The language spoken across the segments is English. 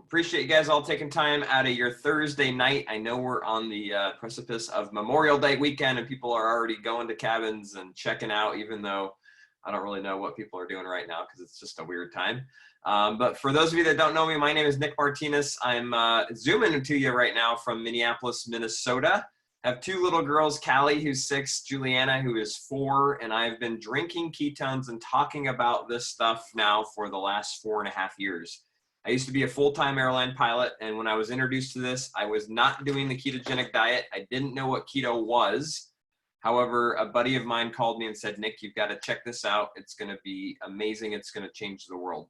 appreciate you guys all taking time out of your Thursday night. I know we're on the precipice of Memorial Day weekend and people are already going to cabins and checking out, even though I don't really know what people are doing right now because it's just a weird time. But for those of you that don't know me, my name is Nick Martinez. I'm zooming to you right now from Minneapolis, Minnesota. I have two little girls, Callie, who's 6, Juliana, who is 4, and I've been drinking ketones and talking about this stuff now for the last 4.5 years. I used to be a full-time airline pilot, and when I was introduced to this, I was not doing the ketogenic diet. I didn't know what keto was. However, a buddy of mine called me and said, Nick, you've got to check this out. It's going to be amazing. It's going to change the world.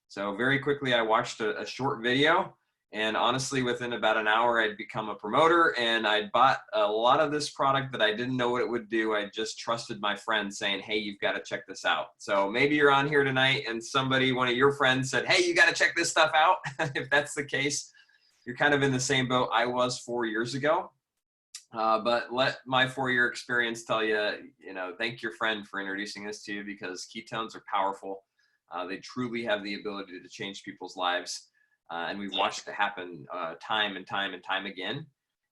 So very quickly, I watched a short video. And honestly, within about an hour, I'd become a promoter and I'd bought a lot of this product that I didn't know what it would do. I just trusted my friends saying, hey, you've got to check this out. So maybe you're on here tonight and somebody, one of your friends said, hey, you got to check this stuff out. If that's the case, you're kind of in the same boat I was 4 years ago. But let my 4-year experience tell you, thank your friend for introducing this to you because ketones are powerful. They truly have the ability to change people's lives. And we've watched it happen time and time again.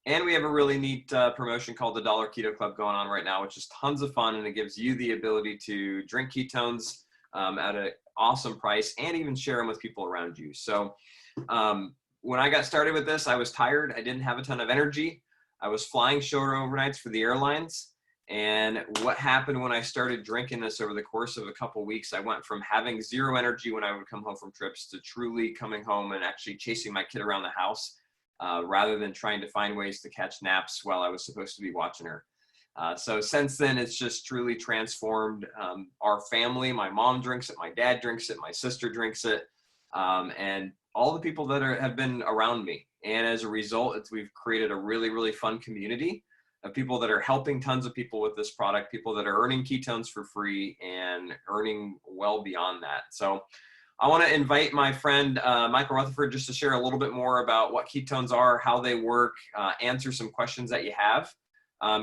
And we have a really neat promotion called the Dollar Keto Club going on right now, which is tons of fun. And it gives you the ability to drink ketones at an awesome price and even share them with people around you. So when I got started with this, I was tired. I didn't have a ton of energy. I was flying shorter overnights for the airlines. And what happened when I started drinking this over the course of a couple weeks, I went from having zero energy when I would come home from trips to truly coming home and actually chasing my kid around the house rather than trying to find ways to catch naps while I was supposed to be watching her. So since then, it's just truly transformed our family. My mom drinks it, my dad drinks it, my sister drinks it, and all the people that have been around me. And as a result, we've created a really, really fun community of people that are helping tons of people with this product, people that are earning ketones for free and earning well beyond that. So I want to invite my friend, Michael Rutherford, just to share a little bit more about what ketones are, how they work, answer some questions that you have.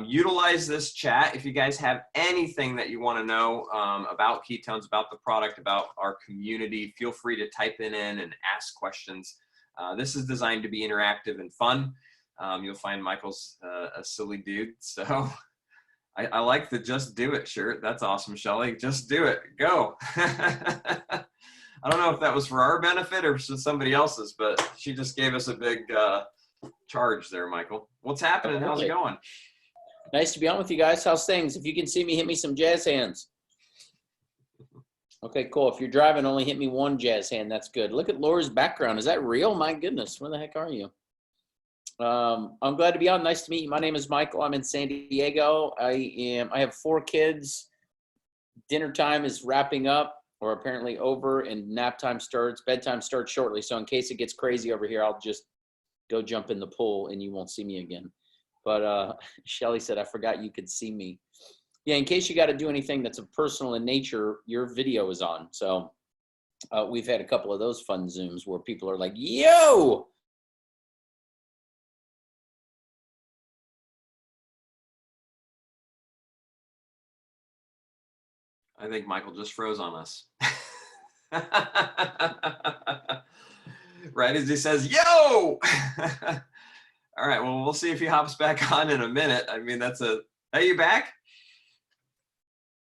Utilize this chat. If you guys have anything that you want to know about ketones, about the product, about our community, feel free to type it in and ask questions. This is designed to be interactive and fun. You'll find Michael's a silly dude. So I like the Just Do It shirt. That's awesome, Shelly. Just do it. Go. I don't know if that was for our benefit or for somebody else's, but she just gave us a big charge there, Michael. What's happening? How's it going? Nice to be on with you guys. How's things? If you can see me, hit me some jazz hands. Okay, cool. If you're driving, only hit me one jazz hand. That's good. Look at Laura's background. Is that real? My goodness. Where the heck are you? I'm glad to be on. Nice to meet you. My name is Michael. I'm in San Diego. I have 4 kids. Dinner time is wrapping up or apparently over and nap time starts. Bedtime starts shortly. So in case it gets crazy over here, I'll just go jump in the pool and you won't see me again. But Shelly said, I forgot you could see me. Yeah, in case you got to do anything that's personal in nature, your video is on. So we've had a couple of those fun Zooms where people are like, yo! I think Michael just froze on us. Right as he says, yo! All right, well, we'll see if he hops back on in a minute. I mean, hey, you back?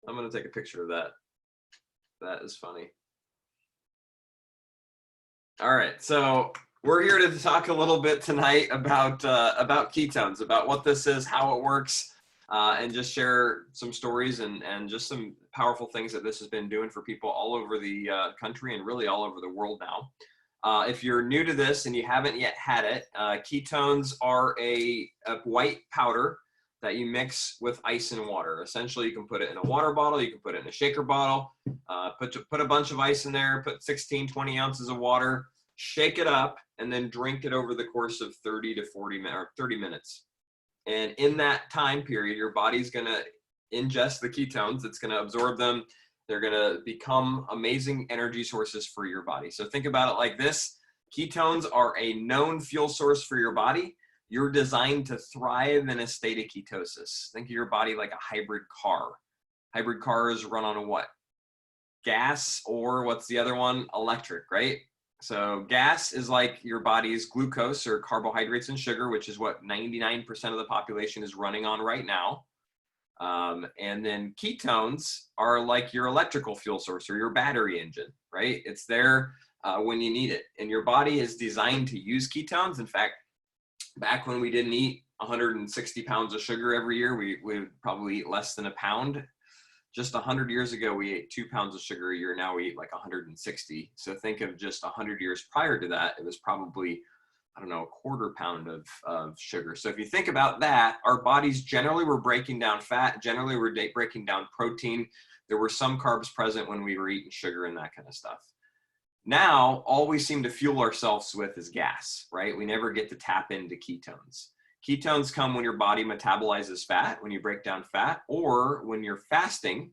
I'm going to take a picture of that. That is funny. All right, so we're here to talk a little bit tonight about ketones, about what this is, how it works, and just share some stories and just some powerful things that this has been doing for people all over the country and really all over the world now. If you're new to this and you haven't yet had it, ketones are a white powder that you mix with ice and water. Essentially, you can put it in a water bottle, you can put it in a shaker bottle, put a bunch of ice in there, put 16, 20 ounces of water, shake it up, and then drink it over the course of 30 to 40 minutes or 30 minutes. And in that time period, your body's going to ingest the ketones. It's going to absorb them. They're going to become amazing energy sources for your body. So think about it like this. Ketones are a known fuel source for your body. You're designed to thrive in a state of ketosis. Think of your body like a hybrid car. Hybrid cars run on a what? Gas, or what's the other one? Electric, right? So gas is like your body's glucose or carbohydrates and sugar, which is what 99% of the population is running on right now. And then ketones are like your electrical fuel source or your battery engine, right? It's there when you need it. And your body is designed to use ketones. In fact, back when we didn't eat 160 pounds of sugar every year, we would probably eat less than a pound. Just 100 years ago, we ate 2 pounds of sugar a year. Now we eat like 160. So think of just 100 years prior to that, it was probably, I don't know, a quarter pound of sugar. So if you think about that, our bodies generally were breaking down fat, generally were breaking down protein. There were some carbs present when we were eating sugar and that kind of stuff. Now, all we seem to fuel ourselves with is gas, right? We never get to tap into ketones. Ketones come when your body metabolizes fat, when you break down fat, or when you're fasting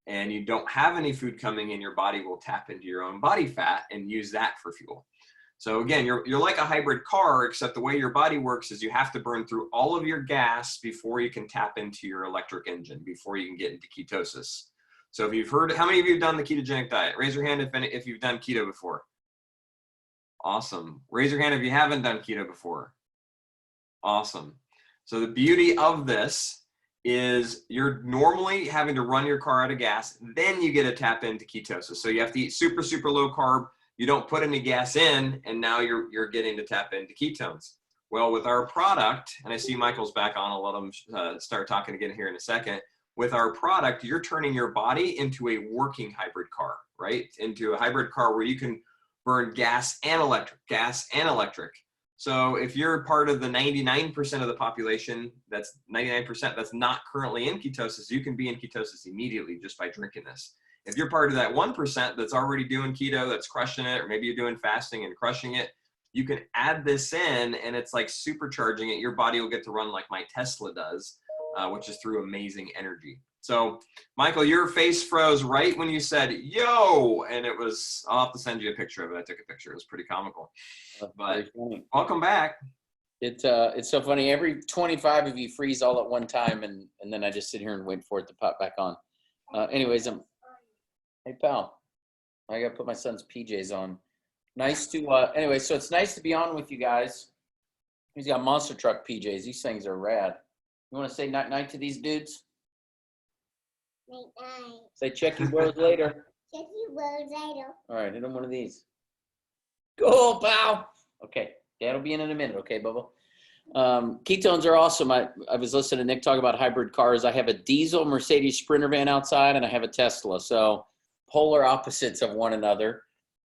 and you don't have any food coming in, your body will tap into your own body fat and use that for fuel. So again, you're like a hybrid car, except the way your body works is you have to burn through all of your gas before you can tap into your electric engine, before you can get into ketosis. So if you've heard, how many of you have done the ketogenic diet? Raise your hand if you've done keto before. Awesome. Raise your hand if you haven't done keto before. Awesome. So the beauty of this is you're normally having to run your car out of gas, then you get to tap into ketosis. So you have to eat super, super low carb. You don't put any gas in, and now you're getting to tap into ketones. Well, with our product, and I see Michael's back on, I'll let him start talking again here in a second. With our product, you're turning your body into a working hybrid car, right? Into a hybrid car where you can burn gas and electric, gas and electric. So if you're part of the 99% of the population, that's 99% that's not currently in ketosis, you can be in ketosis immediately just by drinking this. If you're part of that 1% that's already doing keto, that's crushing it, or maybe you're doing fasting and crushing it, you can add this in and it's like supercharging it. Your body will get to run like my Tesla does, which is through amazing energy. So Michael, your face froze right when you said, yo, and it was, I'll have to send you a picture of it. I took a picture. It was pretty comical. But welcome back. It's so funny. Every 25 of you freeze all at one time, and then I just sit here and wait for it to pop back on. Anyways, hey pal, I gotta put my son's PJs on. Nice to anyway, so it's nice to be on with you guys. He's got monster truck PJs. These things are rad. You want to say night night to these dudes? Night night. Say check your words later. Check your words later. All right, hit him one of these. Go, pal. Okay, Dad'll be in a minute. Okay, Bubba. Ketones are awesome. I was listening to Nick talk about hybrid cars. I have a diesel Mercedes Sprinter van outside, and I have a Tesla. So polar opposites of one another.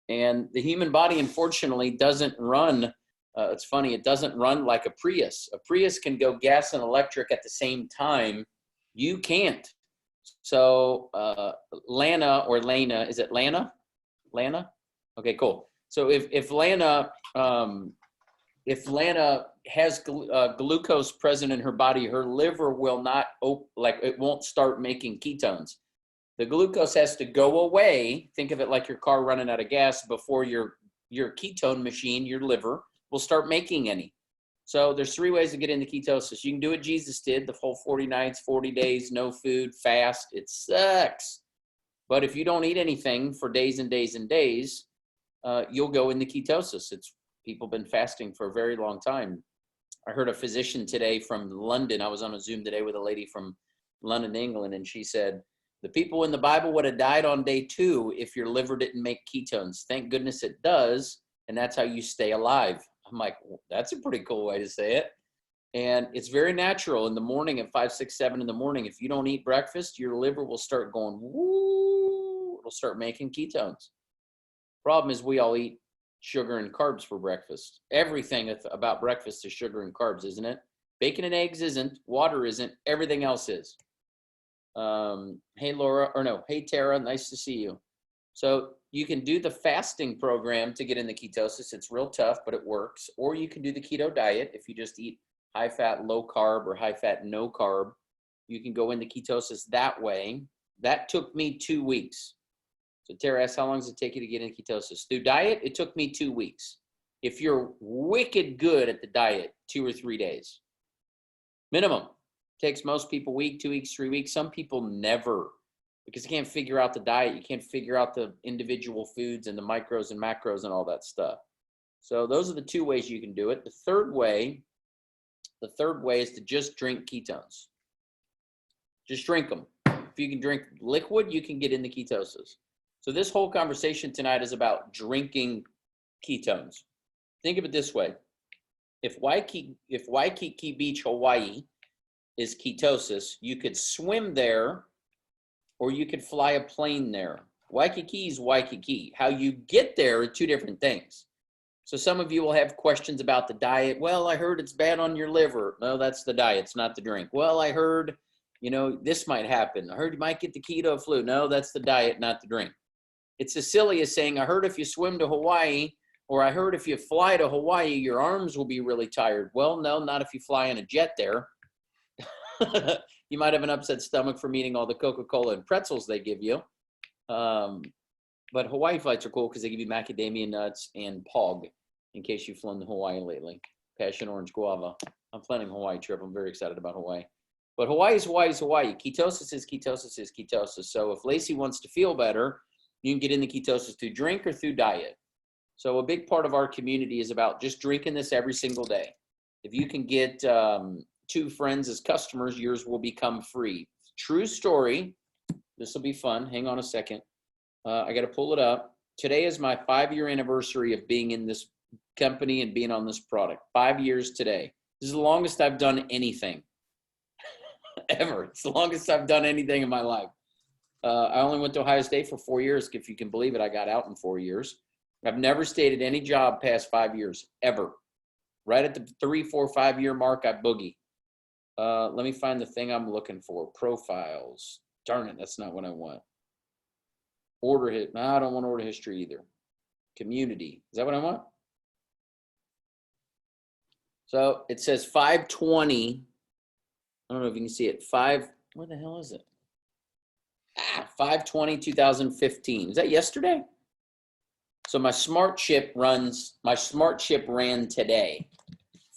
And the human body, unfortunately, doesn't run. It's funny. It doesn't run like a Prius. A Prius can go gas and electric at the same time. You can't. So Lana or Lana, is it Lana? Lana? Okay, cool. So if Lana has glucose present in her body, her liver will not it won't start making ketones. The glucose has to go away. Think of it like your car running out of gas before your ketone machine, your liver, will start making any. So there's 3 ways to get into ketosis. You can do what Jesus did, the whole 40 nights, 40 days, no food, fast. It sucks. But if you don't eat anything for days and days and days, you'll go into ketosis. People been fasting for a very long time. I heard a physician today from London. I was on a Zoom today with a lady from London, England, and she said, the people in the Bible would have died on day 2 if your liver didn't make ketones. Thank goodness it does, and that's how you stay alive. I'm like, well, that's a pretty cool way to say it. And it's very natural in the morning at 5, 6, 7 in the morning. If you don't eat breakfast, your liver will start going, woo, it'll start making ketones. Problem is we all eat sugar and carbs for breakfast. Everything about breakfast is sugar and carbs, isn't it? Bacon and eggs isn't, water isn't, everything else is. Hey Laura, or no, hey Tara, nice to see you. So you can do the fasting program to get into ketosis. It's real tough, but it works. Or you can do the keto diet. If you just eat high fat, low carb, or high fat, no carb, you can go into ketosis that way. That took me 2 weeks. So Tara asks, how long does it take you to get into ketosis? Through diet, it took me 2 weeks. If you're wicked good at the diet, 2 or 3 days. Minimum. Takes most people a week, 2 weeks, 3 weeks. Some people never. because you can't figure out the diet. You can't figure out the individual foods and the micros and macros and all that stuff. So those are the two ways you can do it. The third way is to just drink ketones. Just drink them. If you can drink liquid, you can get into ketosis. So this whole conversation tonight is about drinking ketones. Think of it this way. If Waikiki Beach, Hawaii is ketosis, you could swim there or you could fly a plane there. Waikiki is Waikiki. How you get there are two different things. So some of you will have questions about the diet. Well, I heard it's bad on your liver. No, that's the diet. It's not the drink. Well, I heard, this might happen. I heard you might get the keto flu. No, that's the diet, not the drink. It's as silly as saying, I heard if you swim to Hawaii, or I heard if you fly to Hawaii, your arms will be really tired. Well, no, not if you fly in a jet there. You might have an upset stomach from eating all the Coca-Cola and pretzels they give you. But Hawaii flights are cool because they give you macadamia nuts and POG, in case you've flown to Hawaii lately. Passion orange guava. I'm planning a Hawaii trip. I'm very excited about Hawaii. But Hawaii is Hawaii is Hawaii. Ketosis is ketosis is ketosis. So if Lacey wants to feel better, you can get into ketosis through drink or through diet. So a big part of our community is about just drinking this every single day. If you can get 2 friends as customers, yours will become free. True story. This will be fun. Hang on a second. I got to pull it up. Today is my 5-year anniversary of being in this company and being on this product. 5 years today. This is the longest I've done anything ever. It's the longest I've done anything in my life. I only went to Ohio State for 4 years. If you can believe it, I got out in 4 years. I've never stayed at any job past 5 years, ever. Right at the 3, 4, 5 year mark, I boogie. Let me find the thing I'm looking for. Profiles. Darn it, that's not what I want. Order hit. No, I don't want order history either. Community. Is that what I want? So it says 520. I don't know if you can see it. Where the hell is it? 5/20/2015. Is that yesterday? So my smart chip ran today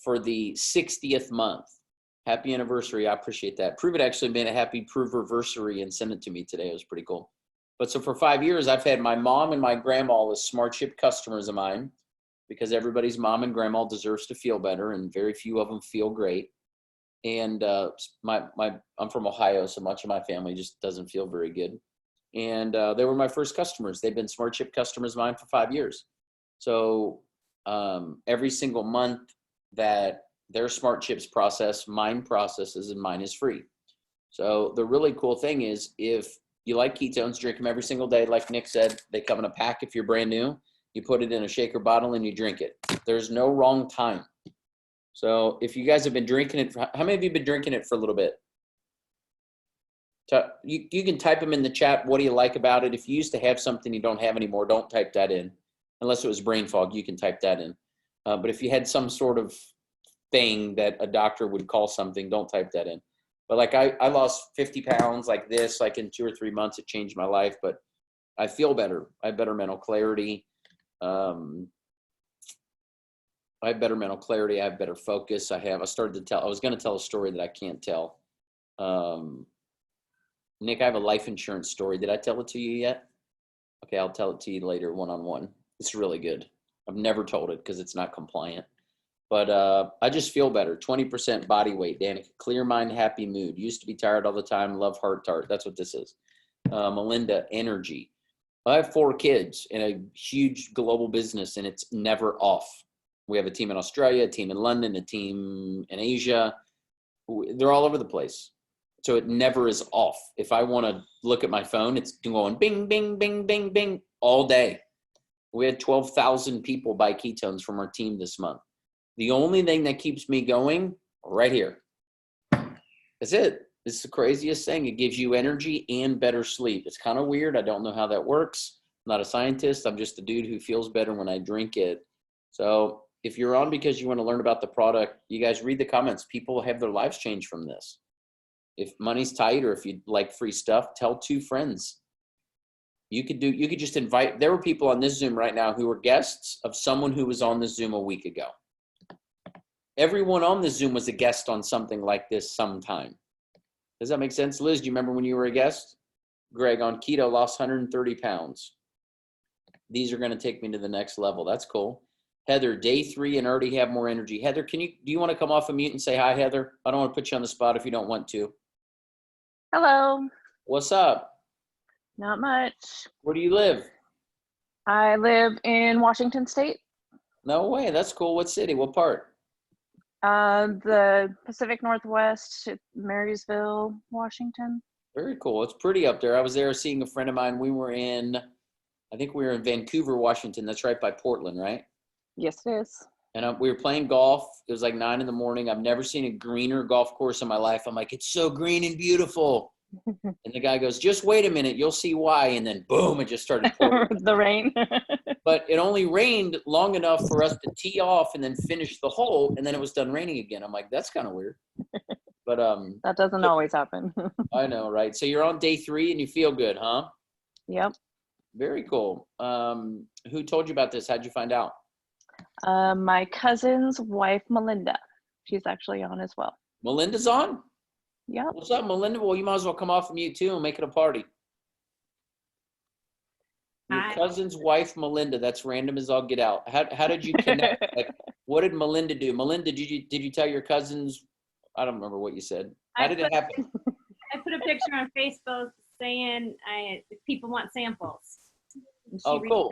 for the 60th month. Happy anniversary. I appreciate that. Pruvit actually made a happy Pruviversary and sent it to me today. It was pretty cool. But so for 5 years, I've had my mom and my grandma as smart chip customers of mine, because everybody's mom and grandma deserves to feel better, and very few of them feel great. And I'm from Ohio, so much of my family just doesn't feel very good. And they were my first customers. They've been smart chip customers of mine for 5 years. So every single month that their smart chips process, mine processes, and mine is free. So the really cool thing is, if you like ketones, drink them every single day. Like Nick said, they come in a pack if you're brand new. You put it in a shaker bottle and you drink it. There's no wrong time. So if you guys have been drinking it, how many of you have been drinking it for a little bit? You can type them in the chat. What do you like about it? If you used to have something you don't have anymore, don't type that in. Unless it was brain fog, you can type that in. But if you had some sort of thing that a doctor would call something, don't type that in. But like I lost 50 pounds like this, like in 2 or 3 months. It changed my life, but I feel better. I have better mental clarity. I have better mental clarity. I have better focus. I was going to tell a story that I can't tell. Nick, I have a life insurance story. Did I tell it to you yet? Okay, I'll tell it to you later, one-on-one. It's really good. I've never told it because it's not compliant. But I just feel better. 20% body weight, Danica. Clear mind, happy mood. Used to be tired all the time. Love heart tart. That's what this is. Melinda, energy. I have 4 kids in a huge global business, and it's never off. We have a team in Australia, a team in London, a team in Asia. They're all over the place. So it never is off. If I want to look at my phone, it's going bing, bing, bing, bing, bing all day. We had 12,000 people buy ketones from our team this month. The only thing that keeps me going, right here. That's it. It's the craziest thing. It gives you energy and better sleep. It's kind of weird. I don't know how that works. I'm not a scientist. I'm just a dude who feels better when I drink it. So if you're on because you want to learn about the product, you guys read the comments. People have their lives changed from this. If money's tight, or if you like free stuff, tell 2 friends. You could just invite. There were people on this Zoom right now who were guests of someone who was on this Zoom a week ago. Everyone on this Zoom was a guest on something like this sometime. Does that make sense? Liz, do you remember when you were a guest? Greg, on keto, lost 130 pounds. These are going to take me to the next level. That's cool. Heather, day 3 and already have more energy. Heather, do you want to come off of mute and say hi, Heather? I don't want to put you on the spot if you don't want to. Hello. What's up? Not much. Where do you live? I live in Washington State, No way. That's cool. What city? What part? the Pacific Northwest, Marysville, Washington. Very cool. It's pretty up there. I was there seeing a friend of mine. I think we were in Vancouver, Washington. That's right by Portland, right? Yes, it is. And we were playing golf. It was like 9 a.m. I've never seen a greener golf course in my life. I'm like, it's so green and beautiful. And the guy goes, just wait a minute. You'll see why. And then boom, it just started pouring. The rain. But it only rained long enough for us to tee off and then finish the hole. And then it was done raining again. I'm like, that's kind of weird. But that doesn't always happen. I know, right? So you're on day 3 and you feel good, huh? Yep. Very cool. Who told you about this? How'd you find out? My cousin's wife, Melinda. She's actually on as well. Melinda's on? Yep. What's up, Melinda? Well, you might as well come off of mute too and make it a party. Your Hi. cousin's wife, Melinda. That's random as all get out. How did you connect? Like, what did Melinda do? Melinda, did you tell your cousins? I don't remember what you said. How did it happen? I put a picture on Facebook saying if people want samples. And she Oh, reached cool.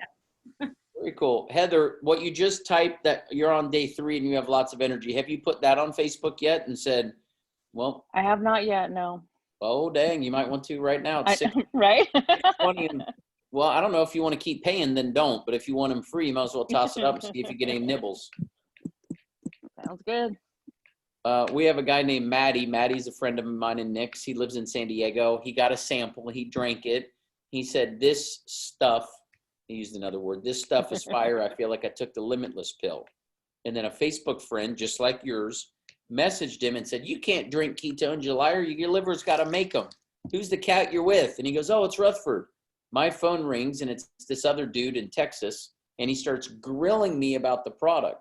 out. Very cool. Heather, what you just typed that you're on day 3 and you have lots of energy. Have you put that on Facebook yet and said, well, I have not yet, no. oh, dang, you might want to right now. It's Right? 6:20 and well, I don't know if you want to keep paying, then don't. But if you want them free, you might as well toss it up and see if you get any nibbles. Sounds good. We have a guy named Maddie. Maddie's a friend of mine and Nick's. He lives in San Diego. He got a sample. He drank it. He said, this stuff, he used another word, this stuff is fire. I feel like I took the Limitless pill. And then a Facebook friend, just like yours, messaged him and said, you can't drink ketones, you liar. Your liver's got to make them. Who's the cat you're with? And he goes, oh, it's Rutherford. My phone rings, and it's this other dude in Texas, and he starts grilling me about the product.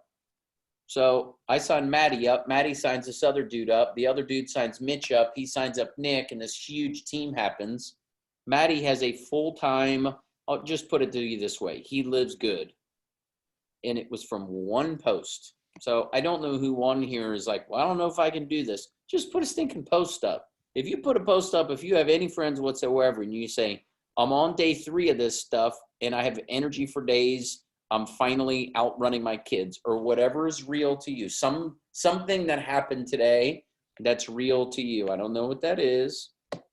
So I sign Maddie up. Maddie signs this other dude up. The other dude signs Mitch up. He signs up Nick, and this huge team happens. Maddie has a full-time, I'll just put it to you this way. He lives good. And it was from one post. So I don't know who won here is like, well, I don't know if I can do this. Just put a stinking post up. If you put a post up, if you have any friends whatsoever, and you say, I'm on day 3 of this stuff, and I have energy for days, I'm finally outrunning my kids, or whatever is real to you. Something that happened today that's real to you. I don't know what that is.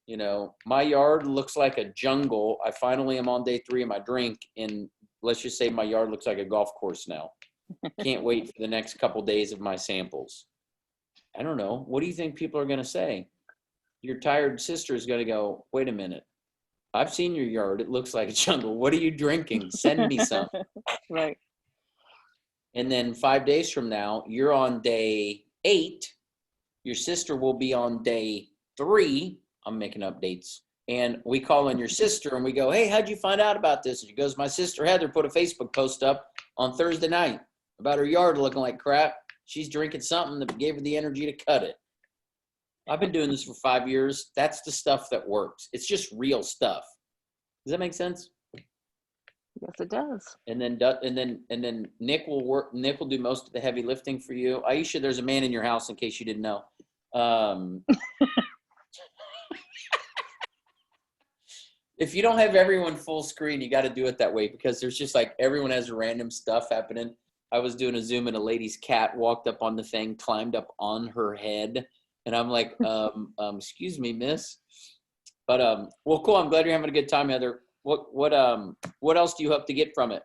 You know, my yard looks like a jungle. I finally am on day 3 of my drink, and let's just say my yard looks like a golf course now. Can't wait for the next couple days of my samples. I don't know. What do you think people are going to say? Your tired sister is going to go, wait a minute. I've seen your yard. It looks like a jungle. What are you drinking? Send me some. Right. And then 5 days from now, you're on day 8. Your sister will be on day 3. I'm making up dates. And we call on your sister and we go, hey, how'd you find out about this? And she goes, my sister Heather put a Facebook post up on Thursday night about her yard looking like crap. She's drinking something that gave her the energy to cut it. I've been doing this for 5 years. That's the stuff that works. It's just real stuff. Does that make sense? Yes, it does. And then Nick will work. Nick will do most of the heavy lifting for you. Aisha, there's a man in your house in case you didn't know. If you don't have everyone full screen, you got to do it that way because there's just like everyone has random stuff happening. I was doing a Zoom and a lady's cat walked up on the thing, climbed up on her head. And I'm like, excuse me, miss. But, well, cool. I'm glad you're having a good time, Heather. What else do you hope to get from it?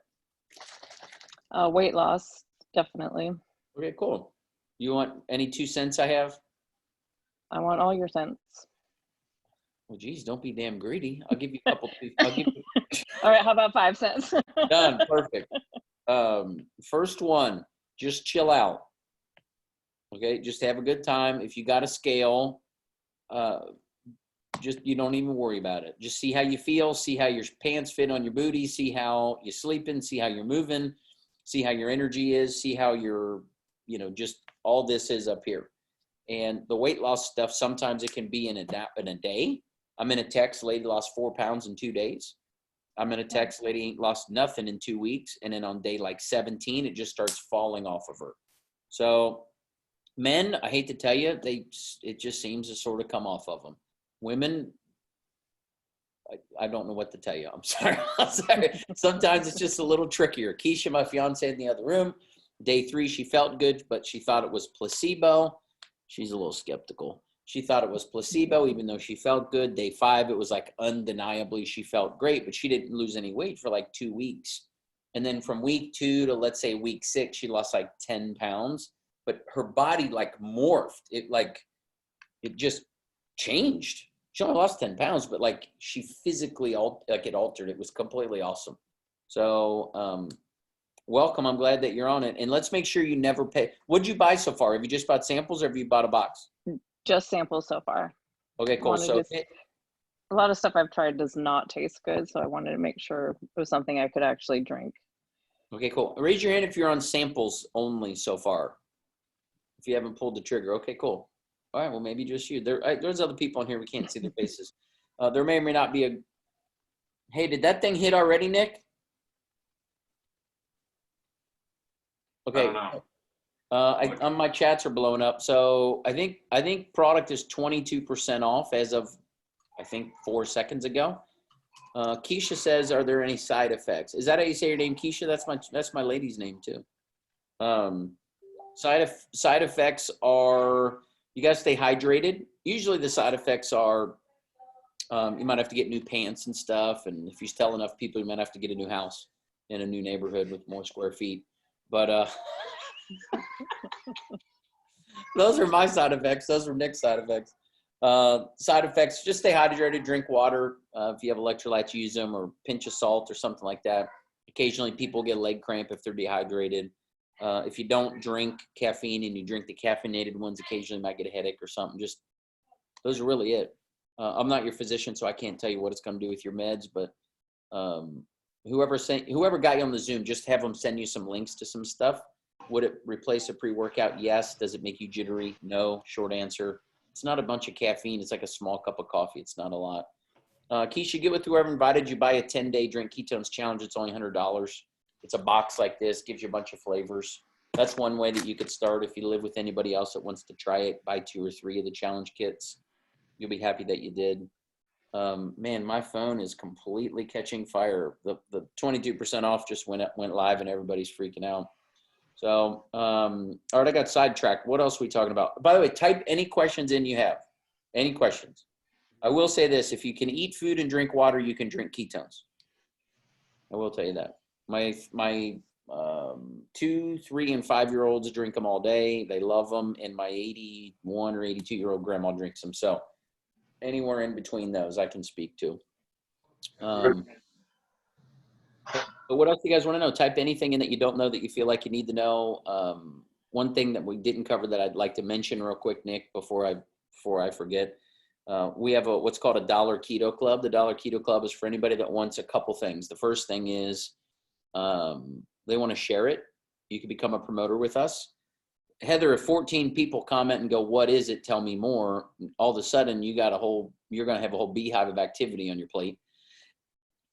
Weight loss, definitely. Okay, cool. You want any 2 cents I have? I want all your cents. Well, geez, don't be damn greedy. I'll give you a couple. I'll give you. All right, how about 5 cents? Done. Perfect. First one, just chill out. Okay, just have a good time. If you got a scale, just you don't even worry about it. Just see how you feel, see how your pants fit on your booty, see how you're sleeping, see how you're moving, see how your energy is, see how your, just all this is up here. And the weight loss stuff, sometimes it can be in a day. I'm in a text, lady lost 4 pounds in 2 days. I'm in a text, lady lost nothing in 2 weeks. And then on day like 17, it just starts falling off of her. So men, I hate to tell you, it just seems to sort of come off of them. Women, I don't know what to tell you. I'm sorry. I'm sorry. Sometimes it's just a little trickier. Keisha, my fiance, in the other room, day 3, she felt good, but she thought it was placebo. She's a little skeptical. She thought it was placebo, even though she felt good. Day 5, it was like undeniably she felt great, but she didn't lose any weight for like 2 weeks. And then from week 2 to, let's say, week 6, she lost like 10 pounds, but her body like morphed. It just changed. She only lost 10 pounds, but like she physically, it altered. It was completely awesome. So welcome. I'm glad that you're on it. And let's make sure you never pay. What'd you buy so far? Have you just bought samples or have you bought a box? Just samples so far. Okay, cool. So a lot of stuff I've tried does not taste good, so I wanted to make sure it was something I could actually drink. Okay, cool. Raise your hand if you're on samples only so far. If you haven't pulled the trigger. Okay, cool. All right, well, maybe just you. There's other people in here. We can't see their faces. There may or may not be a... Hey, did that thing hit already, Nick? Okay. I don't know. My chats are blowing up. So I think product is 22% off as of, I think, 4 seconds ago. Keisha says, are there any side effects? Is that how you say your name, Keisha? That's my lady's name too. Side effects are, you got to stay hydrated. Usually the side effects are, you might have to get new pants and stuff. And if you tell enough people, you might have to get a new house in a new neighborhood with more square feet. But those are my side effects. Those are Nick's side effects. Side effects, just stay hydrated, drink water. If you have electrolytes, use them, or pinch of salt or something like that. Occasionally people get leg cramp if they're dehydrated. If you don't drink caffeine and you drink the caffeinated ones, occasionally you might get a headache or something. Just, those are really it. I'm not your physician, so I can't tell you what it's going to do with your meds, but whoever got you on the Zoom, just have them send you some links to some stuff. Would it replace a pre-workout? Yes. Does it make you jittery? No. Short answer. It's not a bunch of caffeine. It's like a small cup of coffee. It's not a lot. Keisha, get with whoever invited you. Buy a 10-day Drink Ketones challenge. It's only $100. It's a box like this. Gives you a bunch of flavors. That's one way that you could start. If you live with anybody else that wants to try it, buy 2 or 3 of the challenge kits. You'll be happy that you did. Man, my phone is completely catching fire. The 22% off just went live and everybody's freaking out. So, all right, I got sidetracked. What else are we talking about? By the way, type any questions in you have. Any questions? I will say this. If you can eat food and drink water, you can drink ketones. I will tell you that. My 2, 3, and 5-year-olds drink them all day. They love them. And my 81 or 82-year-old grandma drinks them. So anywhere in between those I can speak to. But what else do you guys want to know? Type anything in that you don't know that you feel like you need to know. One thing that we didn't cover that I'd like to mention real quick, Nick, before I forget. We have what's called a $1 Keto Club. The $1 Keto Club is for anybody that wants a couple things. The first thing is they want to share it. You can become a promoter with us. Heather, if 14 people comment and go, what is it? Tell me more. All of a sudden you're going to have a whole beehive of activity on your plate.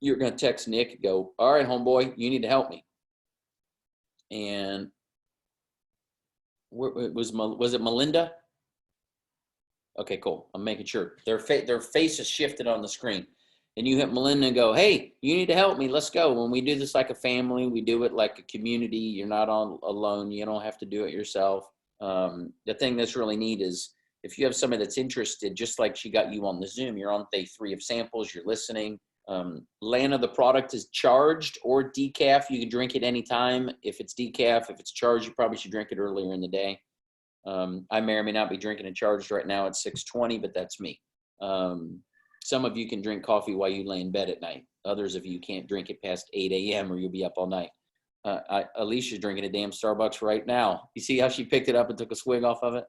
You're going to text Nick and go, all right, homeboy, you need to help me. And was it Melinda? Okay, cool. I'm making sure. Their face is shifted on the screen. And you hit Melinda and go, hey, you need to help me. Let's go. When we do this like a family, we do it like a community. You're not on alone. You don't have to do it yourself. The thing that's really neat is if you have somebody that's interested, just like she got you on the Zoom, you're on day 3 of samples, you're listening. Lana, the product is charged or decaf. You can drink it anytime. If it's decaf, if it's charged, you probably should drink it earlier in the day. I may or may not be drinking it charged right now at 6:20, but that's me. Some of you can drink coffee while you lay in bed at night. Others of you can't drink it past 8 a.m. or you'll be up all night. Alicia's drinking a damn Starbucks right now. You see how she picked it up and took a swig off of it?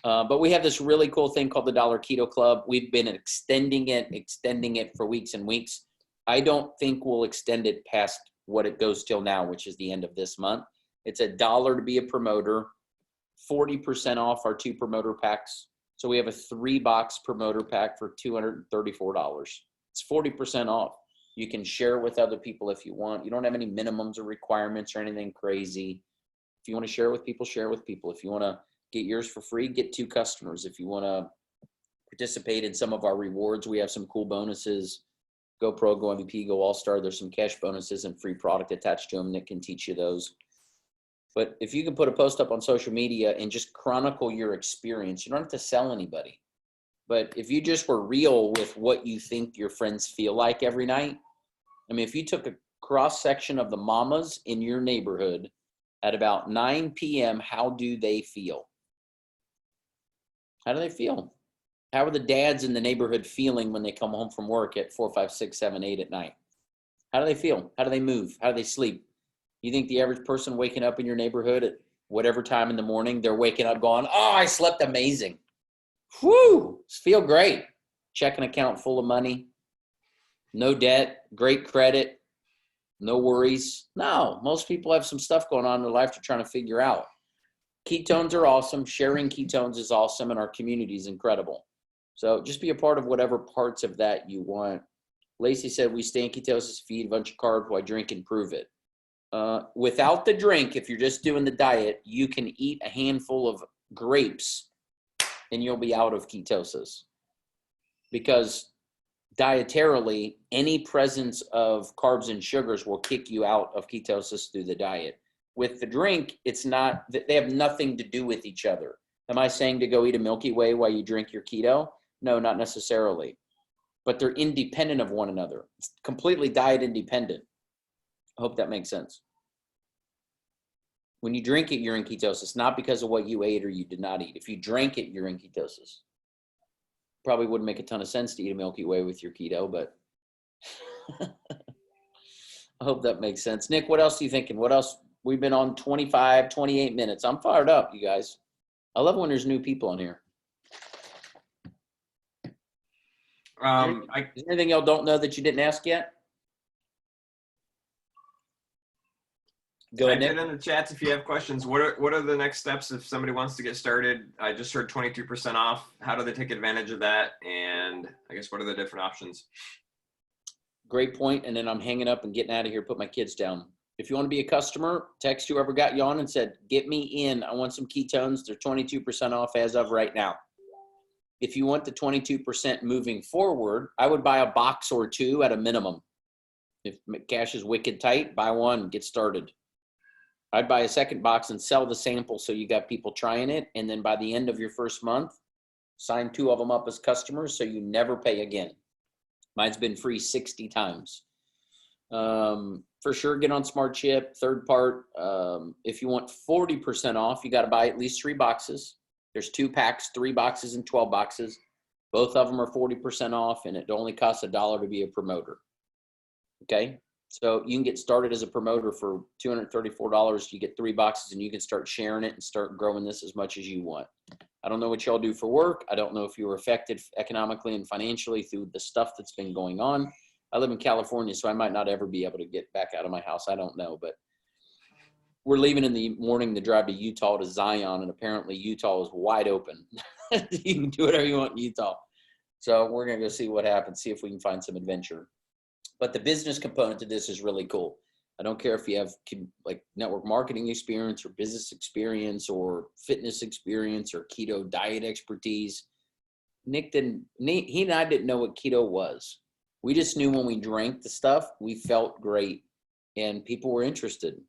But we have this really cool thing called the $1 Keto Club. We've been extending it for weeks and weeks. I don't think we'll extend it past what it goes till now, which is the end of this month. It's $1 to be a promoter, 40% off our 2 promoter packs. So we have a 3-box promoter pack for $234. It's 40% off. You can share with other people if you want. You don't have any minimums or requirements or anything crazy. If you want to share with people, share with people. If you want to get yours for free, get 2 customers. If you want to participate in some of our rewards, we have some cool bonuses. Go Pro, Go MVP, Go All-Star. There's some cash bonuses and free product attached to them that can teach you those. But if you can put a post up on social media and just chronicle your experience, you don't have to sell anybody. But if you just were real with what you think your friends feel like every night, I mean, if you took a cross section of the mamas in your neighborhood at about 9 p.m., how do they feel? How do they feel? How are the dads in the neighborhood feeling when they come home from work at 4, 5, 6, 7, 8 at night? How do they feel? How do they move? How do they sleep? You think the average person waking up in your neighborhood at whatever time in the morning, they're waking up going, oh, I slept amazing. Whoo, feel great. Checking account full of money, no debt, great credit, no worries. No, most people have some stuff going on in their life they're trying to figure out. Ketones are awesome. Sharing ketones is awesome, and our community is incredible. So just be a part of whatever parts of that you want. Lacey said, we stay in ketosis, feed a bunch of carbs while drinking Pruvit. Without the drink, if you're just doing the diet, you can eat a handful of grapes and you'll be out of ketosis. Because dietarily, any presence of carbs and sugars will kick you out of ketosis through the diet. With the drink, it's not, they have nothing to do with each other. Am I saying to go eat a Milky Way while you drink your keto? No, not necessarily. But they're independent of one another. It's completely diet independent. I hope that makes sense. When you drink it, you're in ketosis, not because of what you ate or you did not eat. If you drank it, you're in ketosis. Probably wouldn't make a ton of sense to eat a Milky Way with your keto, but I hope that makes sense. Nick, what else are you thinking? What else? We've been on 25, 28 minutes. I'm fired up, you guys. I love when there's new people on here. Is there anything y'all don't know that you didn't ask yet? Go ahead, Type Nick. it in the chats if you have questions. What are the next steps if somebody wants to get started? I just heard 22% off. How do they take advantage of that? And I guess what are the different options? Great point. And then I'm hanging up and getting out of here, put my kids down. If you want to be a customer, text whoever got you on and said, get me in. I want some ketones. They're 22% off as of right now. If you want the 22% moving forward, I would buy a box or 2 at a minimum. If cash is wicked tight, buy one, get started. I'd buy a second box and sell the sample so you got people trying it. And then by the end of your first month, sign 2 of them up as customers so you never pay again. Mine's been free 60 times. For sure, get on Smart Chip. Third part, if you want 40% off, you got to buy at least 3 boxes. There's 2 packs, 3 boxes and 12 boxes. Both of them are 40% off, and it only costs $1 to be a promoter. Okay? So you can get started as a promoter for $234. You get 3 boxes, and you can start sharing it and start growing this as much as you want. I don't know what y'all do for work. I don't know if you were affected economically and financially through the stuff that's been going on. I live in California, so I might not ever be able to get back out of my house. I don't know, but we're leaving in the morning to drive to Utah to Zion, and apparently Utah is wide open. You can do whatever you want in Utah. So we're going to go see what happens, see if we can find some adventure. But the business component to this is really cool. I don't care if you have like network marketing experience or business experience or fitness experience or keto diet expertise. He and I didn't know what keto was. We just knew when we drank the stuff, we felt great and people were interested.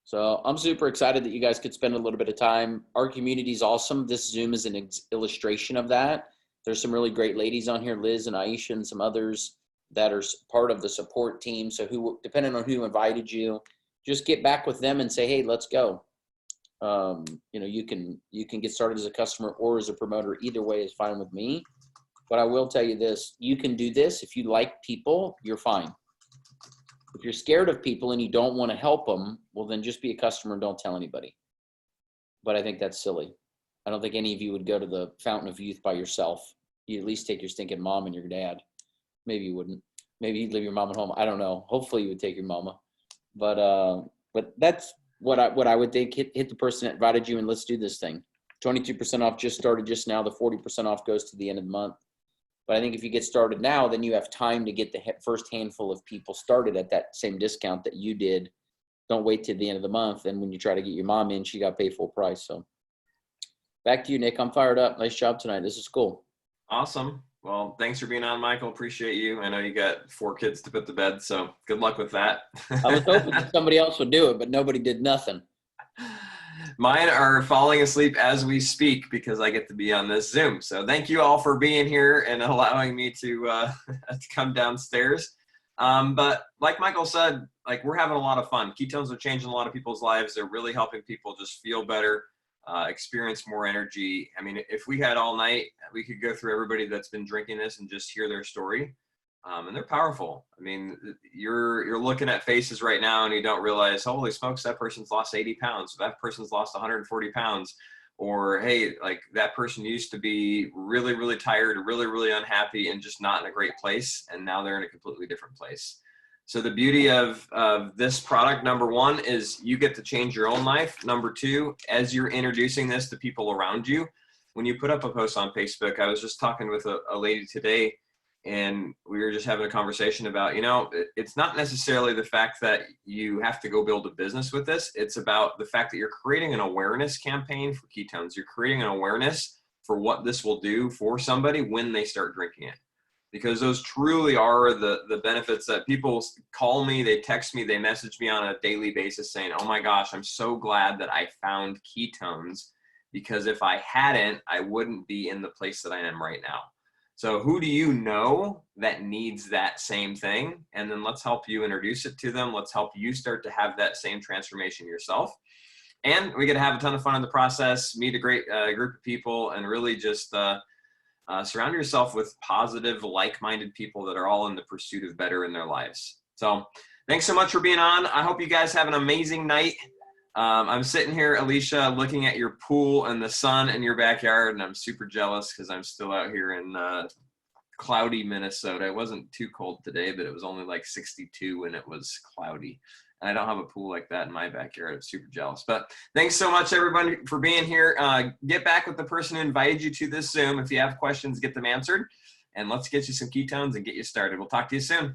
So I'm super excited that you guys could spend a little bit of time. Our community is awesome. This Zoom is an illustration of that. There's some really great ladies on here, Liz and Aisha and some others that are part of the support team. So who, depending on who invited you, just get back with them and say, hey, let's go. You can get started as a customer or as a promoter. Either way is fine with me. But I will tell you this, you can do this. If you like people, you're fine. If you're scared of people and you don't want to help them, well, then just be a customer and don't tell anybody. But I think that's silly. I don't think any of you would go to the Fountain of Youth by yourself. You at least take your stinking mom and your dad. Maybe you wouldn't. Maybe you'd leave your mom at home. I don't know. Hopefully you would take your mama. But that's what I would think. Hit the person that invited you and let's do this thing. 22% off just started just now. The 40% off goes to the end of the month. But I think if you get started now, then you have time to get the first handful of people started at that same discount that you did. Don't wait till the end of the month. And when you try to get your mom in, she got to pay full price. So back to you, Nick. I'm fired up. Nice job tonight. This is cool. Awesome. Well, thanks for being on, Michael. Appreciate you. I know you got 4 kids to put to bed, so good luck with that. I was hoping that somebody else would do it, but nobody did nothing. Mine are falling asleep as we speak because I get to be on this Zoom. So thank you all for being here and allowing me to come downstairs. But like Michael said, like we're having a lot of fun. Ketones are changing a lot of people's lives. They're really helping people just feel better, experience more energy. I mean, if we had all night, we could go through everybody that's been drinking this and just hear their story. And they're powerful. I mean, you're looking at faces right now and you don't realize, holy smokes, that person's lost 80 pounds. That person's lost 140 pounds. Or, hey, like that person used to be really, really tired, really, really unhappy and just not in a great place. And now they're in a completely different place. So the beauty of this product, number 1, is you get to change your own life. Number 2, as you're introducing this to people around you, when you put up a post on Facebook, I was just talking with a lady today, and we were just having a conversation about, you know, it's not necessarily the fact that you have to go build a business with this. It's about the fact that you're creating an awareness campaign for ketones. You're creating an awareness for what this will do for somebody when they start drinking it. Because those truly are the benefits that people call me, they text me, they message me on a daily basis saying, oh my gosh, I'm so glad that I found ketones, because if I hadn't, I wouldn't be in the place that I am right now. So who do you know that needs that same thing? And then let's help you introduce it to them. Let's help you start to have that same transformation yourself. And we get to have a ton of fun in the process, meet a great group of people, and really just surround yourself with positive, like-minded people that are all in the pursuit of better in their lives. So thanks so much for being on. I hope you guys have an amazing night. I'm sitting here, Alicia, looking at your pool and the sun in your backyard, and I'm super jealous because I'm still out here in cloudy Minnesota. It wasn't too cold today, but it was only like 62 when it was cloudy. And I don't have a pool like that in my backyard. I'm super jealous. But thanks so much, everybody, for being here. Get back with the person who invited you to this Zoom. If you have questions, get them answered. And let's get you some ketones and get you started. We'll talk to you soon.